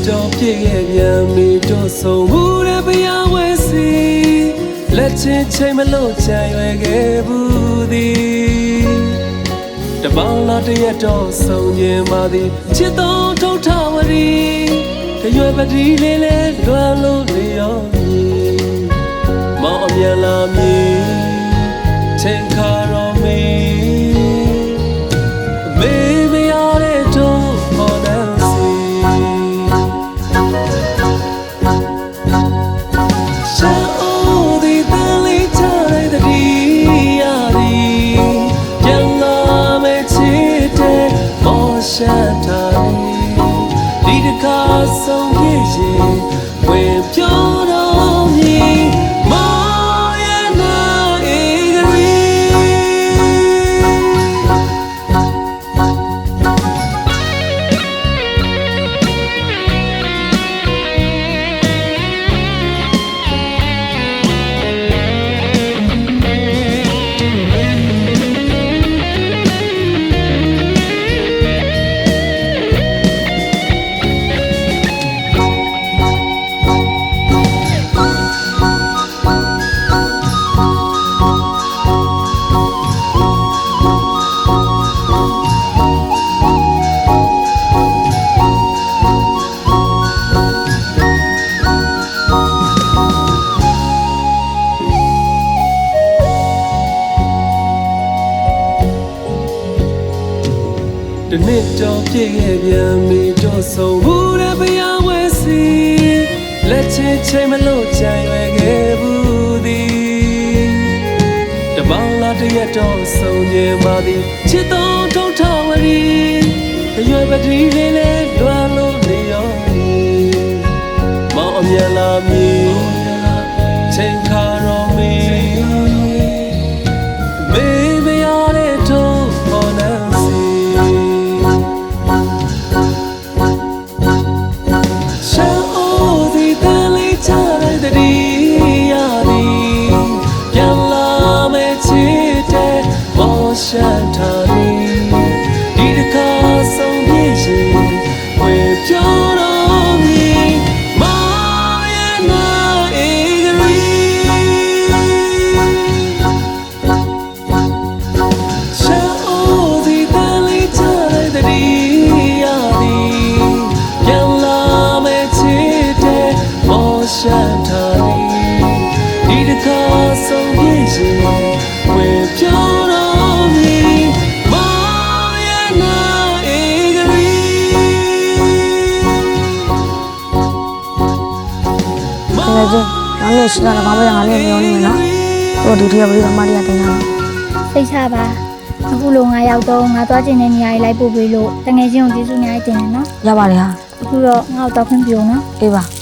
တော်ပြည့်ရဲ့ပြန်မီတို့ဆုံးမှုတဲ့ဘုရားဝဲစီလက်ချင်းချိန်မလို့ချမ်းရွယ်ခဲ့ဘူးသည်တပေါင်းလာတရက်တော့ဆုံးခြင်းပါသည်ချစ်တော်ထုတ်ထဝရီတရွယ်ပတိလေးလဲလွမ်းလို့လျော်မည်မောင်အမြန်လာမည်ချိန်ခါတော်မီမေမရတဲ့တို့ဟောနေစီရှောင်းဒီတန်လေးချတဲ့တတိယရီပြန်လာမဲ့ချစ်တဲ့မောရှန်တိုင်းဒီတခါဆုံးခဲ့ရင်ဝင်ပြောတော်မီတနေ့တော့ပြည့်ရဲ့ပြန်မီတို့ဆုံးမှုတဲ့ဘုရားဝဲစီလက်ချင်းချိန်မလို့ချမ်းရွယ်ခဲ့ဘူးသည်တပေါင်းလာတရက်တော့ဆုံးခြင်းပါသည်ချစ်တော်ထုတ်ထဝရီအရွယ်ပတိလေးလဲလွမ်းလို့လျော်မည်မောင်အမြန်လာမည်ချိန်ခါတော်မီမေမရတဲ့တို့ဟောနေရှန်ထာနီဒီတခါဆုံးပြည့်ရင်ဝေပြောတော်မီမာယာနာဧကရီရှောင်းဒီတန်လေးချတဲ့တတိယရီပြန်လာမဲ့ချစ်တဲ့မောရှန်ထာနီဒီတခါဆုံးပြည့်ရင်ဝေပြော那你是那个宝贝养的没有你们了？我弟弟也不知道妈的要怎样了。စိတ်ချပါအခုလိုငါရောက်တော့ငါသွားကျင်တဲ့နေရာကြီးလိုက်ပို့ပေးလို့တငယ်ချင်းကိုကျေးဇူးများတင်တယ်နော် ရပါတယ်ဟာ အခုတော့ငါ့ကိုတောက်ခွင့်ပြုအောင်နော် အေးပါ